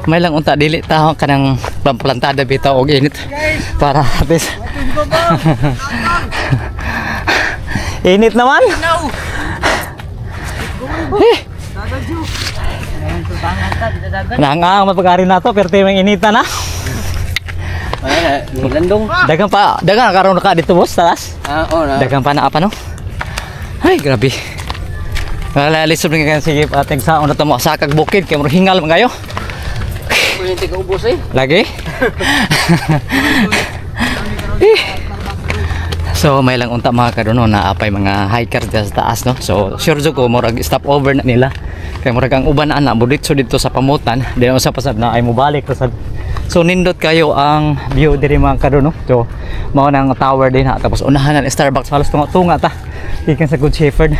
may lang unta dili ta kanang plantada bitaw og init para at least. Init naman. Nangang mapag-ari na to pero may initan na. Nilandong. Dagang karon ka dito boss talas. Oo na. Dagang pa na apa no? Ay grabe. Wala lisod nga sige ating saon na to mo sa kag bukid kay mo hingal man kayo. Kuryente ka ubos eh. Lagi? So may lang unta mga kadono na apay mga hikers dyan sa taas no. So sure jud ko murag stop over na nila. Kay murag ang uban ana buditso dito sa pamutan, di na sa pasad na ay mobalik pasad. So nindot kayo ang view diri mga kadono. So mao nang tower din ha tapos unahan na Starbucks halos tunga ta ikan sa Good Shepherd.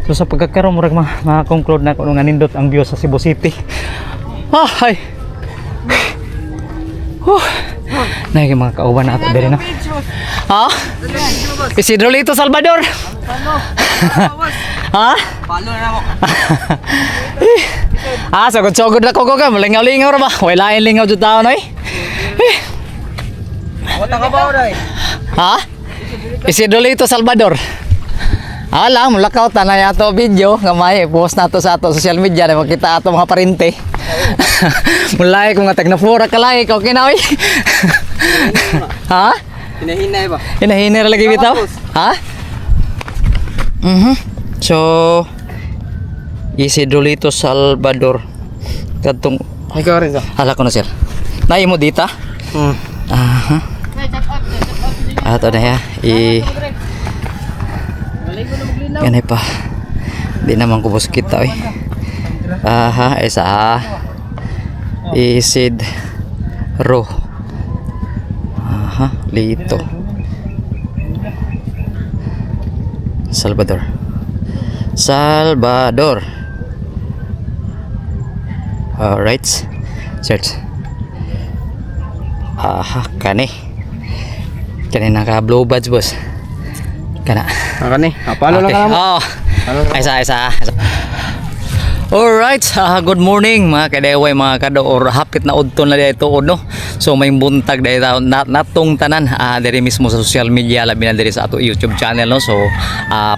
So sa pagkakaroon murag ma-conclude na kung nga nindot ang view sa Cebu City. Ay. Naging mga kauban na ato diri na. Ha? Isidro Lito Salvador. Ha? Palo na ako. Sagod-sagod na ko ka. Malingaw-lingaw ra ba? Wala lain lingaw jud taon oy. Wala ka ba oray? Ha? Isidro Lito Salvador. Alam, mulakaw ta na yato video nga may post nato sa ato social media na makita ato mga parente. Mulay ko nga tag na fura kalay ko kinaoy. Ha? Hinahinay ba? Hinahinay ra lagi bitaw. Ha? So Isidro Lito Salvador. Kadtong Ikaw rin sa. hala ko na sir. Nay mo dita? Aha. Ato na ya. Ganay pa. Di naman kubos kita eh. Aha, isa Isidro. Aha, Lito Salvador. Alright. Search. Aha, kani naka blue badge boss. Kana. Ako ni. Palo lang ka mo. Isa. Alright, good morning mga kadeway mga kado or hapit na udton na dito no. So may buntag dito natong tanan diri mismo sa social media labi na diri sa ato YouTube channel no. So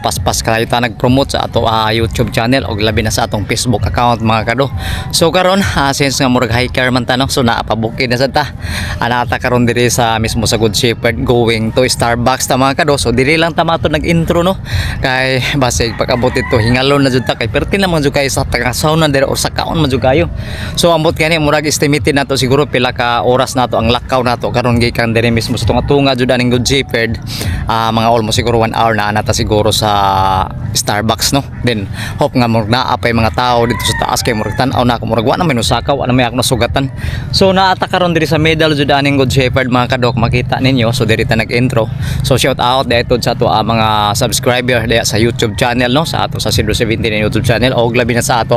paspas kayo ta nag-promote sa ato YouTube channel og labi na sa atong Facebook account mga kado. So karon since nga murag hiker man ta no. So naapabukid na sad ta. Anata karon diri sa mismo sa Good Shepherd going to Starbucks ta mga kado. So diri lang ta mato nag-intro no. Kay basig pag-abot ito hingalon na jud ta kay pertin naman jud kay sa sauna dere or sa kaon man jud kayo. So ambot kani murag estimated nato siguro pila ka oras nato ang lakaw nato karon gikan dere mismo sa tunga jud aning Good Shepherd. Mga almost siguro 1 hour na nata siguro sa Starbucks no. Then hope nga murag naa pay mga tao dito sa taas kay murag tan-aw na ako murag wa na may nusakaw wa na may ako nasugatan. So naata karon diri sa middle jud aning Good Shepherd mga kadok makita ninyo. So diri ta nag-intro. So shout out dito sa ato mga subscriber diya sa YouTube channel no, sa ato sa Isidro 17 na YouTube channel og labi na sa ato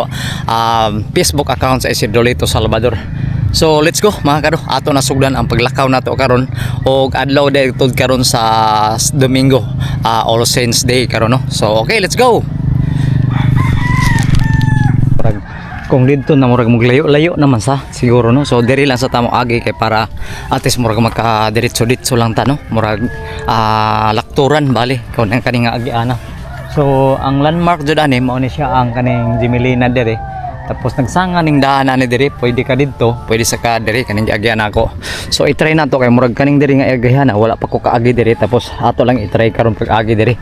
Facebook account sa Isidro Lito Salvador. So let's go mga kado, ato nasugdan ang paglakaw nato karon og adlaw dito karon sa Domingo, All Saints Day karon no. So okay, let's go. Kung dito na murag maglayo-layo naman sa siguro no. So diri lang sa tamo agi kay para at least murag magka diretso lang ta no. Murag lakturan bali kun ang kaning agi ana. So ang landmark jud ani mao ni siya ang kaning Jimelina dere. Tapos nagsanga ning daanan ni diri, pwede ka didto, pwede sa ka diri kaning giagyan ako. So i-try na to kay murag kaning diri nga iagyahan wala pa ko kaagi diri tapos ato lang i-try karon pag agi diri.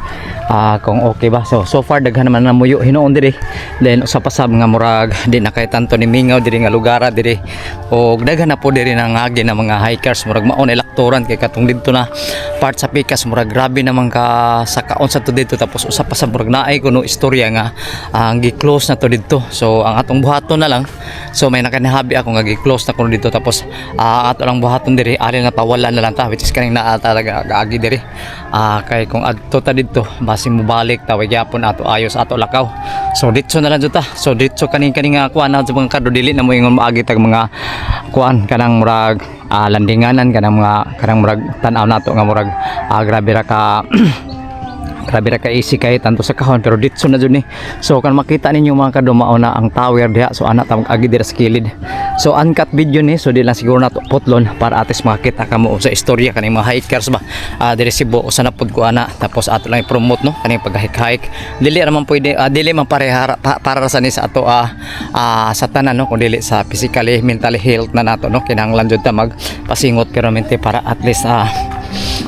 Kung okay ba. So far daghan naman na muyo hinuon diri. Then usa pa sab nga murag di na kay tanto ni mingaw diri nga lugar diri. Og daghan na po diri nang agi na mga hikers murag maon ilakturan kay katong didto na part sa Pikas murag grabe naman ka sa kaon sa to didto tapos usa pa sa murag naay kuno istorya nga ang gi-close na to didto. So ang atong buhaton na lang. So may nakanihabi ako nga gi-close na kuno dito tapos ato lang buhaton diri ali na pawalan na lang ta which is kaning naa talaga gaagi diri. Kay kung adto ta didto basi mo balik ta way gyapon ato ayos ato lakaw. So ditso na lang jud ta. So ditso kaning kuan na mga kado dili na mo ingon maagi tag mga kuan kanang murag landinganan kanang murag tan-aw nato nga murag grabe ra ka Grabe ra ka easy kay tanto sa kahon pero ditso na jud ni. So kan makita ninyo mga kado mao na ang tower diha. So ana ta mag-agi dira sa kilid. So uncut video ni so di lang siguro na putlon para atis makita kamo sa istorya kaning mga hikers ba. Diri Cebu usa na pud ko ana tapos ato lang i-promote no kaning pag-hike. Dili naman pwede dili man parehara para sa ni sa ato sa tanan no kun dili sa physically mentally health na nato no kinahanglan jud ta magpasingot pero mente para at least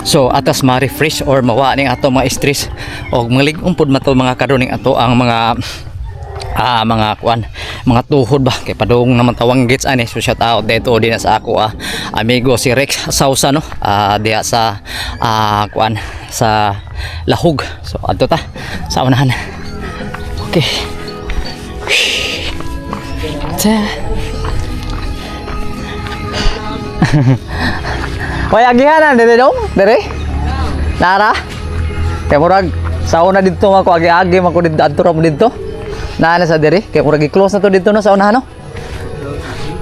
so atas ma-refresh or mawa ning ato mga stress og malig-on pud mato mga kadoning ato ang mga mga tuhod ba kay padung naman tawang gets ani. So shout out dito din sa ako amigo si Rex Sausa no diya sa sa Lahog. So adto ta sa unahan. Okay. Hoy agihanan dire dong, dire. Nara. Kay murag sa una dito ako agi-agi man ko dito adto ra mo dito. Naana sa dire kay murag i-close na to dito no sa unahan no.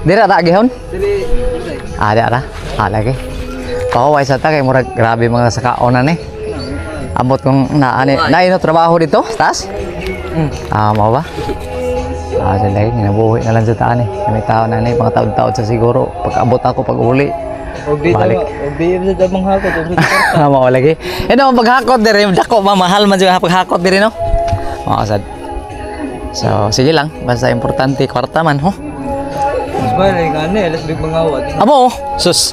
Dire ra agihon? Dire. Ada ra. Lagi. Paway sa ta kay murag grabe mga sakaon na ni. Ambot kong naani no trabaho dito, tas? Mao ba? Dili ginabuhi na lang sa taan eh. Kami tao na ni mga taon-taon sa siguro pag-abot ako pag-uli. Balik. Obdi sa damang hakot. Mao lagi. Eno paghakot dire dako mahal man jud paghakot dire no. Mao sad. So sige lang basta importante kwarta man ho. Mas balik ani alas big mangawat. Amo sus.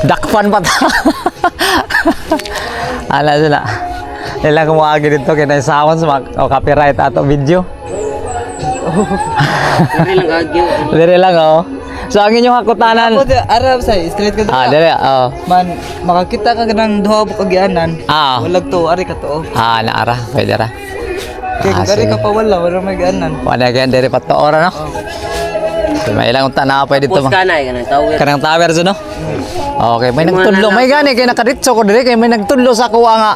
Dakpan pa ta. Ala sila. Ilang ko agi dito kay na sounds copyright ato video. Dire lang agyo. Dire lang oh. So ang inyong hakutanan. Ako Arab say straight ka dito. Dire Man makakita ka ng duha bu kagianan. Walag to ari ka to. Naara pwede ra. Kay kung ari ka pa wala may ganan. Wala gan dire pa to ora no. So may ilang tanaw pa dito ma. Kanang tower so no. Okay, may nagtudlo may gani kay nakaditso ko dire kay may nagtudlo sa kuha nga.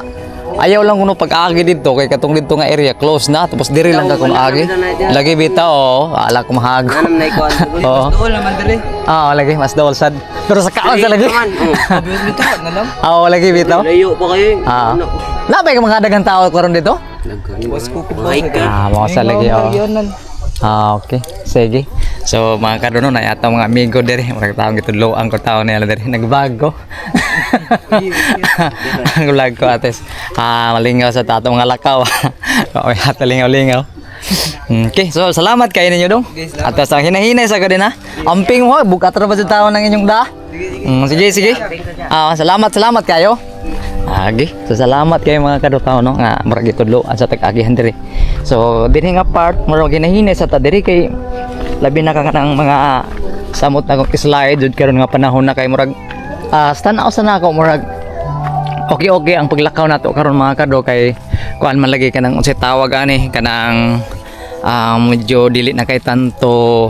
Ayaw lang kuno pag-agi dito kay katong dito nga area close na tapos diri lang ka kuno agi. Lagi bitaw ala ko mahag. Anam na ikaw. Dool naman diri. Lagi mas daol sad. Pero sa kaon sa lagi. Bitaw na lang. Lagi bitaw. Layo pa kayo. Labay ka mga dagang tao karon dito? Boss ko po. Mga sa lagi okay. Sige. So mga kadono na yata mga amigo diri, mga taong gitudloan ko tao nila diri nagbago. Ang vlog ko ates. Malingaw sa tato mga lakaw. Okay, hatalingaw-lingaw. Okay, so salamat kayo ninyo dong. Atas ang hinahinay sa kadina. Amping mo, bukat ra ba sa tao ng inyong da? Sige. Salamat kayo. Agi, so salamat kayo mga kadutaw no nga murag gitudloan sa tag-agihan diri. So dinhi nga part murag hinahinay sa ta diri kay labi na kanang mga samot na kong slide jud karon nga panahon na kay murag tanaw sa nako murag okay ang paglakaw nato karon mga kado kay kuan man lagi kanang unsay tawag ani kanang medyo dili na kay tanto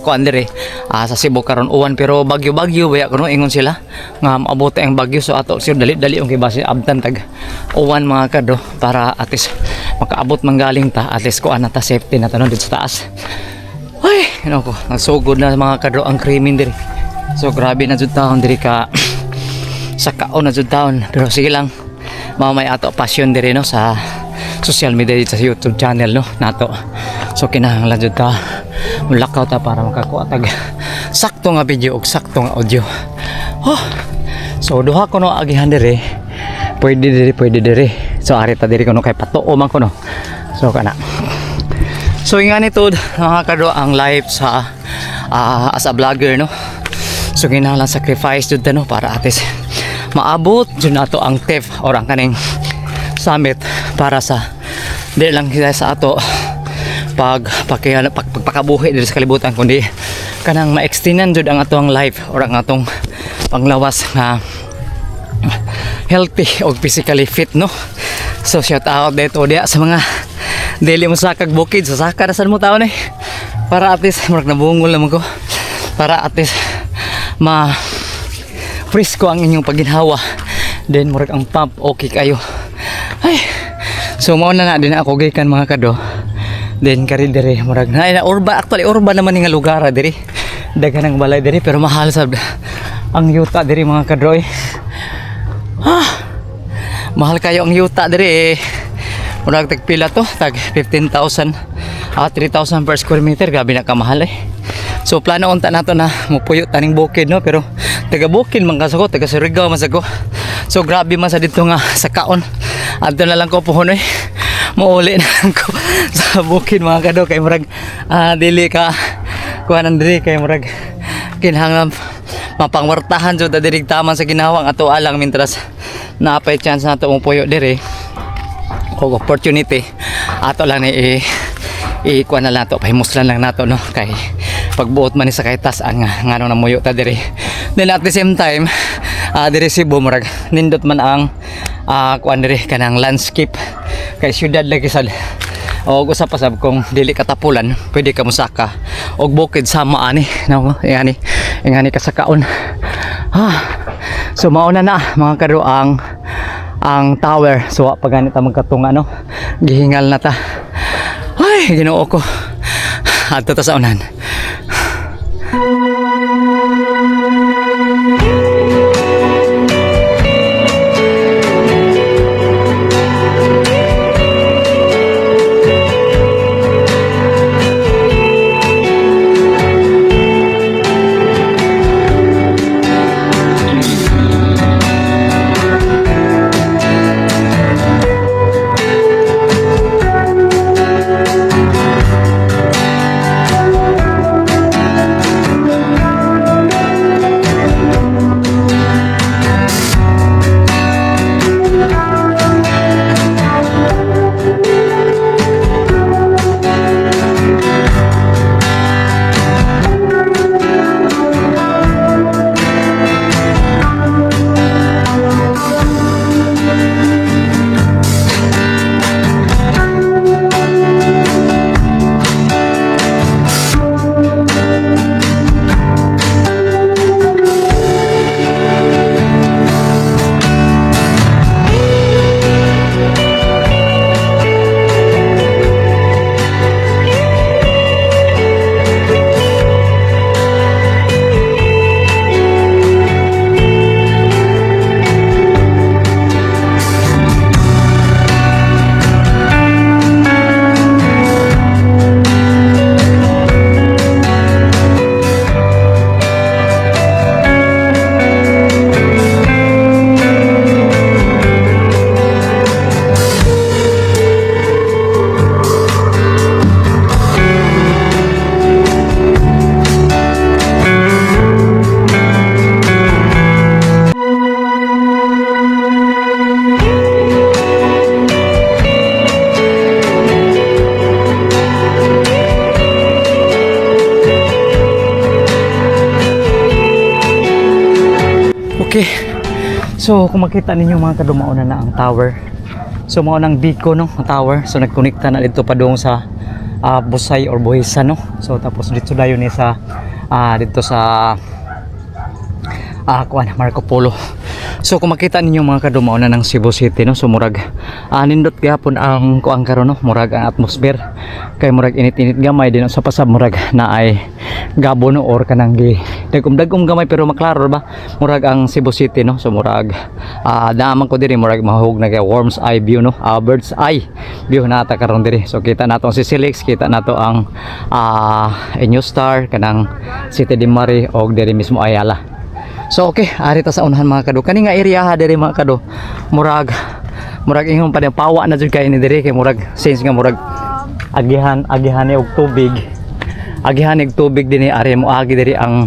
kuan dire sa Cebu karon uwan pero bagyo baya kuno ingon sila nga maabot ang bagyo so ato sir dali ang kibase abtan tag uwan mga kado para at least makaabot manggaling ta at least kuan na ta safety na tanon dito sa taas. Ay, ko, nagsugod na mga kadro ang krimen diri. So grabe na jud taon diri ka sa kaon na jud taon. Pero sige lang. Mamay ato passion diri no sa social media sa YouTube channel no nato. So kinahanglan jud ta mulakaw ta para makakuha tag sakto nga video ug sakto nga audio. So duha ko no agihan diri. Pwede diri. So ari ta diri ko no kay patuo man ko no. So kana. So nga nito mga kado ang life sa as a vlogger no. So kinahanglan sacrifice jud no para atis maabot jud nato ang TEF or ang kaning summit para sa di lang kita sa ato pagpakabuhi diri sa kalibutan kundi kanang ma-extendan jud ang atong life or ang atong panglawas nga healthy o physically fit no. So shout out dito dia sa mga dili mo sakag bukid sa saka na sad mo taon eh para at least murag nabungol naman ko para at least ma fresh ko ang inyong pagginhawa then murag ang pump okay kayo ay so mao na din ako gikan mga kado then kari diri murag na urban actually urban naman nga lugar diri daghan ang balay diri pero mahal sad ang yuta diri mga kado mahal kayo ang yuta diri eh. Murag tagpila to, tag 15,000 3,000 per square meter, grabe na kamahal eh. So plano unta nato na mupuyo taning bukid no, pero taga bukid man kasako, taga Surigao man sako. So grabe man sa dito nga sa kaon. Adto na lang ko puhon eh. Mauli na lang ko sa bukid mga kado kay murag dili ka kuanan diri kay murag kinahanglan mapangwartahan jud ta diri taman sa ginawang ato alang mintras naapay chance nato mo puyo diri o opportunity ato lang ni kuan na lang to pahimuslan lang nato no kay pagbuot man ni sa kaytas ang ngano na muyo ta diri. Then at the same time diri Cebu murag nindot man ang kuan diri kanang landscape kay syudad lagi sad. Og usa pa sab kung dili katapulan pwede ka musaka og bukid sama ani no ingani kasakaon. So mauna na mga karo ang tower. So pag ganit ta magkatunga no gihingal na ta. Ay Ginoo ko adto ta sa unan. Okay. So kung makita ninyo mga kadumaon na ang tower. So mao nang Biko no, ang tower. So nagkonekta na dito pa dong sa Busay or Buhisa no. So tapos dito dayon ni sa dito sa kuan Marco Polo. So kung makita ninyo mga kadumaon na ng Cebu City no, so murag nindot gyapon ang kuan karon no, murag ang atmosphere kay murag init-init gamay din sa pasab murag na ay gabo no or kanang gi dagom gamay pero maklaro ba murag ang Cebu City no. So murag daaman ko diri murag mahug na kay worm's eye view no, bird's eye view na ta karon diri. So kita nato si Silix, kita nato ang New Star kanang City de Mari og diri mismo Ayala. So okay, ari ta sa unahan mga kado. Kani nga area ha diri mga kado. Murag ingon pa pawa na jud kay ni diri kay murag sense nga murag agihan ni og tubig. Agihan ni og tubig dinhi ari mo agi diri ang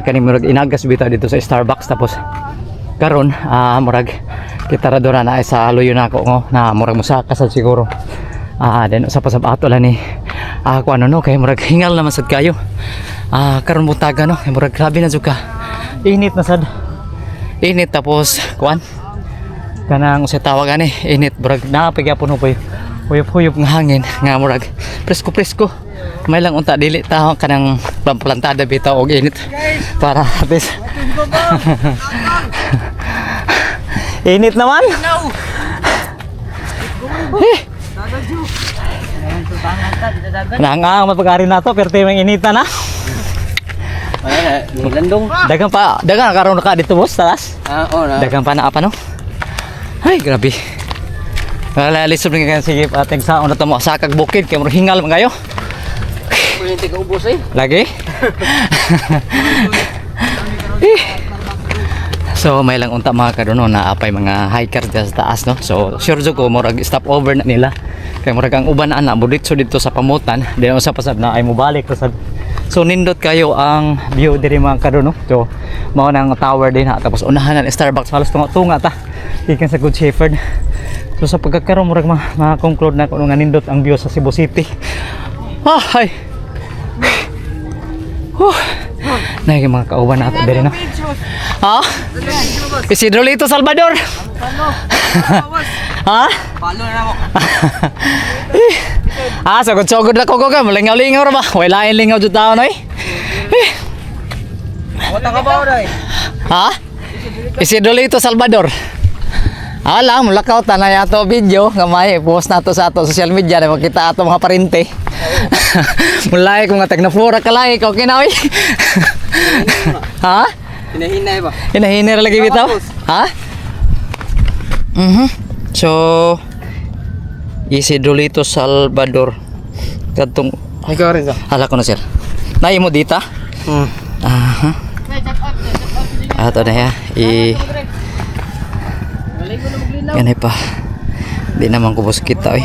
kani murag inagas bitaw dito sa Starbucks tapos karon murag kita ra dora na sa luyo nako ngo na murag musaka sad siguro. Den sa pasab ato la ni ako ano no kay murag hingal naman sad kayo. Karon butaga no kay murag grabe na jud ka. Init na sad. Init tapos kuan kanang sa tawag ani init murag napagyapon upoy. Uyop-uyop nga hangin nga murag presko-presko. May lang unta dili ta kanang plantada bitaw og init para at least. Init naman. Nang mapagari na to pero may inita na. Landong. Dagang karon ka dito boss talas. Oo na. Dagang pa na apa no? Ay, grabe. Wala, lisod nga kayo. Sige, ating saon na ito mo. Sakag bukid. Kaya mo hingal mo kayo. Pwede ka ubos eh. Lagi? So may lang unta mga kadono na apay mga hiker dyan sa taas, no. So sure ko murag stop over na nila. Kay murag ang uban na buditso dito sa pamutan. Di na usap pasad na ay mobalik pasad. So nindot kayo ang view diri mga kadono. So mao nang tower din ha. Tapos unahan na Starbucks halos tunga ta. Ikan sa Good Shepherd. So sa pagkakaroon murag ma-conclude na kung nga nindot ang view sa Cebu City. Ay. Nay mga kauban nato diri no. Ha? Isidro Lito Salvador. Ha? Palo na mo. Sugod na ko ka, malingaw-lingaw ra ba? Wala lain lingaw jud taon oy. Wata ka ba oray? Ha? Isidro Lito Salvador. Lang, mulakaw tanay ato video nga may post nato sa ato social media na makita ato mga parente. Mulay ko nga tag na flora kalay ko kinaoy. Ha? Hinahinay ba? Hinahinay ra lagi bitaw? Ha? So Isidro Lito Salvador. Kadtong Ikaw rin sa. hala ko na sir. Nay mo dita? Aha. Ato na ya. Ganay pa. Di naman kubos kita eh.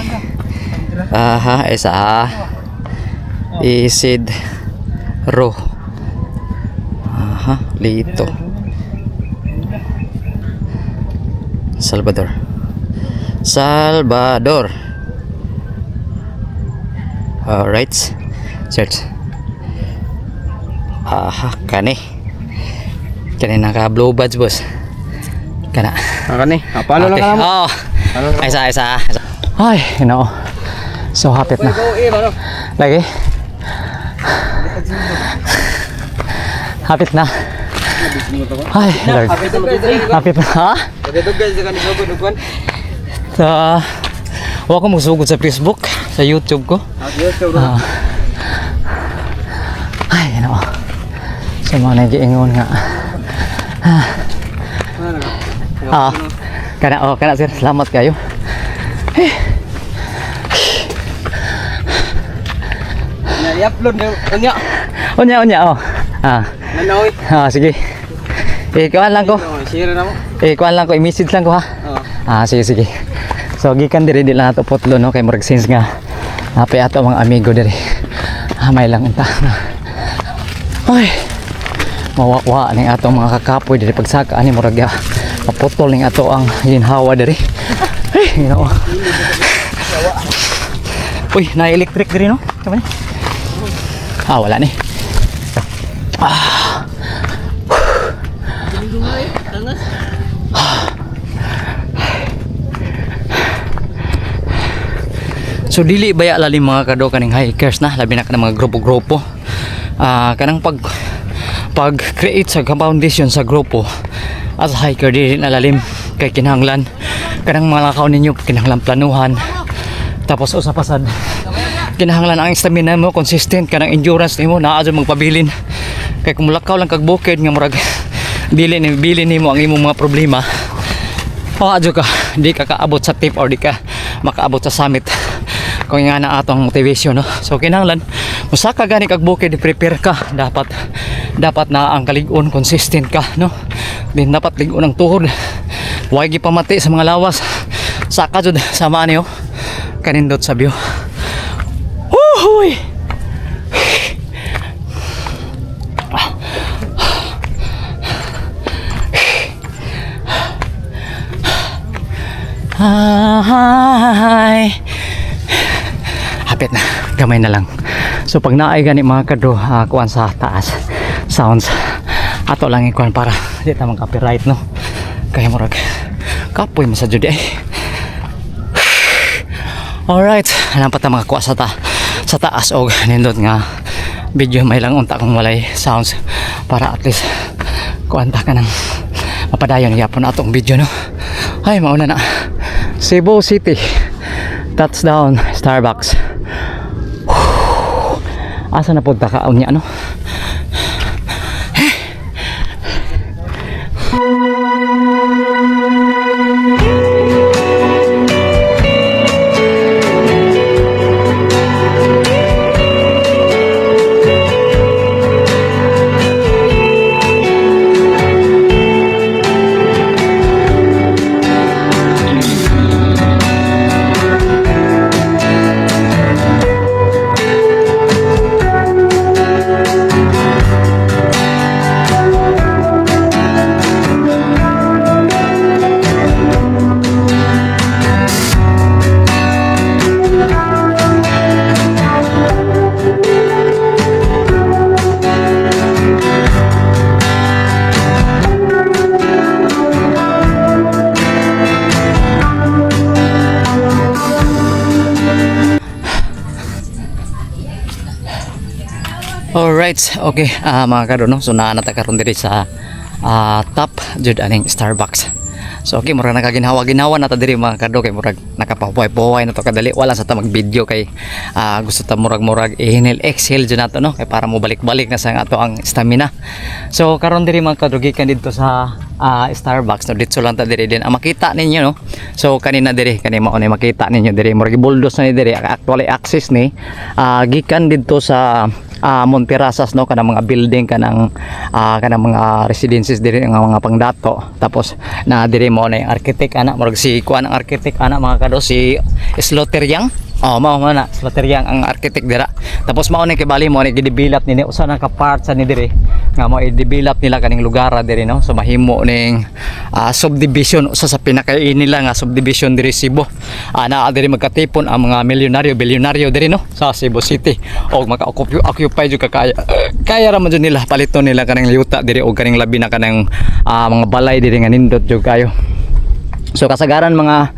Aha, isa. Isidro. Aha, Lito Salvador. Alright. Search. Aha, kani naka blue badge boss. Kana. Ni. Palo lang ka mo. Oh. Isa. Ay, so hapit na. Lagi. Hapit na. Ay, Lord. Hapit na. Ha? Huwag ko magsugod sa Facebook, sa YouTube ko. Ay, so mga nag-iingon nga. Kana sir, salamat kayo. I-upload na Unya, oh. Nanoy. Sige. Kuan lang ko. Share na mo. Kuan lang ko, i-message lang ko ha. Sige. So gikan diri di lang ato potlo no kay murag sense nga. Apay ato mga amigo diri. May lang unta. Ay. Mawa ning ato mga kakapoy diri pagsaka ani murag kaputol ning ato ang ginhawa diri. Ay, Uy, na-electric diri no? Tama ni. Wala ni. So dili baya lalim mga kado kaning hikers na labi na kanang mga grupo-grupo. Kanang pag-create sa foundation sa grupo as hiker dili na lalim kay kinahanglan kanang mga lakaw ninyo kinahanglan planuhan. Tapos usapasad kinahanglan ang stamina mo consistent kanang endurance nimo naa jud magpabilin kay kung mulakaw lang kag bukid nga murag dili nimo ang imong mga problema adyo ka di ka kaabot sa tip or di ka makaabot sa summit kung nga na atong motivation no. So kinahanglan musaka gani kag bukid prepare ka dapat na ang kalig-on consistent ka no. Din dapat lig-on ang tuhod huwag gipamati sa mga lawas saka jud sama niyo kanindot sa view. Uy! Hi! Hapit na, gamay na lang. So pag naay gani mga kado kuan sa taas sounds ato lang ikuan para di ta mag copyright no. Kaya murag kapoy mo sa jud eh. Alright, alam pa ta mga kuha sa taas og nindot nga video may lang unta kung walay sounds para at least kuanta ka ng mapadayon yapon atong video no. Ay mauna na Cebu City touchdown Starbucks. Asa na punta ka unya no. Alright, okay, mga kado no. So naanata karon diri sa top jud aning Starbucks. So okay, murag nakaginhawa-ginhawa na ta diri mga kado, kay murag nakapahuway-puway na to kadali. Wala sa ta mag-video kay gusto ta murag inhale exhale jud nato no, kay para mo balik-balik na sa ato ang stamina. So karon diri mga kado gikan dito sa Starbucks no, dito lang ta diri din ang makita ninyo no. So kanina diri kani mao ni makita ninyo diri murag buldos na ni diri, actually access ni gikan dito sa Monterasas no, kanang mga building kanang mga residences diri nga mga pangdato. Tapos na diri mo na yung architect ana, murag si kuan ang architect ana mga kado, si Sloteriang. Mao na Sloteriang ang architect dira. Tapos mao ni kibali mo ni gidevelop ni usa na ka parts ni diri nga mo i-develop nila kaning lugar diri no. So mahimo ning subdivision, usa sa pinakain nila nga subdivision diri Cebu. Naa diri magkatipon ang mga milyonaryo, bilyonaryo diri no sa Cebu City. Og maka-occupy jud kaya ra man jud nila paliton nila kaning yuta diri og kaning labi na kanang mga balay diri nga nindot jud kayo. So kasagaran mga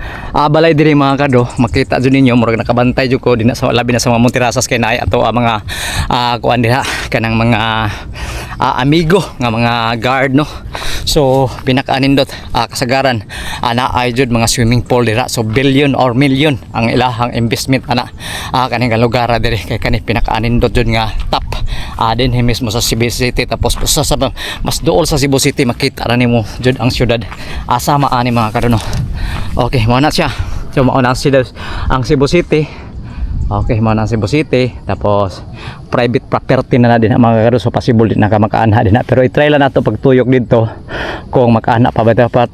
balay diri mga kado, makita jud ninyo murag nakabantay jud ko dinha sa labi na sa mga Monterasas kay naay ato mga kuan diha kanang mga amigo nga mga guard no. So pinakaanindot kasagaran naay jud mga swimming pool dira. So billion or million ang ilahang investment ana kaning lugar diri, kay kani pinakaanindot jud nga top din mismo sa Cebu City. Tapos sa mas duol sa Cebu City makita ra nimo jud ang syudad sama ani mga kado no. Okay, mao na siya. So mao na sila ang Cebu City. Okay, mao na ang Cebu City. Tapos private property na din ang mga kado, so possible din na ka makaanha din na. Pero i-try lang nato pagtuyok dito kung makaanha pa ba dapat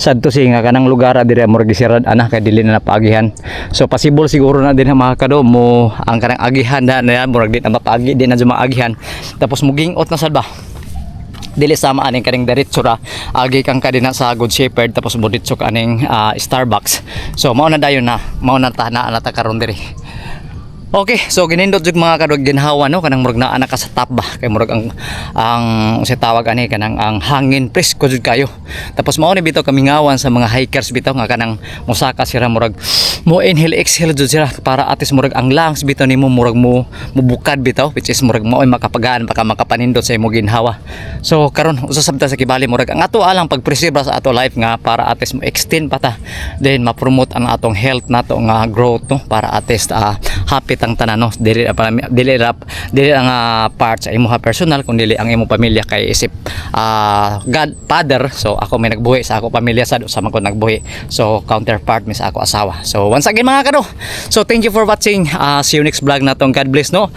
sadto singa kanang lugar diri mo gisirad ana kay dili na napaagihan. So possible siguro na din ang mga kado mo ang kanang agihan na murag di na mapagi din na agihan. Tapos mugingot na sad ba dili sama aning kaning diretso ra agi kang kadina sa Good Shepherd, tapos diretso ka aning Starbucks. So mao na dayon na mao na ta karon diri. Okay, so ginindot jud mga kadog ginhawa no kanang murag naa na ka sa top ba, kay murag ang sa tawag ani kanang ang hangin presko jud kayo. Tapos mao ni bitaw kamingawan sa mga hikers bitaw nga kanang mosaka sira murag mo inhale exhale jud sira para atis murag ang lungs bitaw nimo murag mo mubukad bitaw, which is murag mao makapagaan baka makapanindot sa imong ginhawa. So karon usa sabta sa kibali murag ang ato alang pagpreserve sa ato life nga para atis mo extend pa ta, then ma-promote ang atong health nato nga growth no, para atis happy ang tanan no, dili ang part sa imong personal kundi ang imong pamilya, kay isip God Father. So ako may nagbuhi sa ako pamilya sad sa man ko nagbuhi, so counterpart mi sa ako asawa. So once again mga kado, so thank you for watching. See you next vlog natong. God bless no.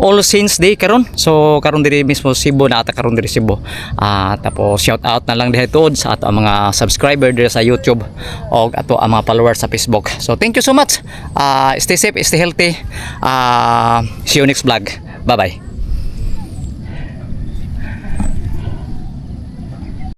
All Saints Day karon. So karon diri mismo Cebu na ata karon diri Cebu. Tapos shout out na lang dihito sa ato ang mga subscriber diri sa YouTube o ato ang mga followers sa Facebook. So thank you so much. Stay safe, stay healthy. See you next vlog. Bye bye.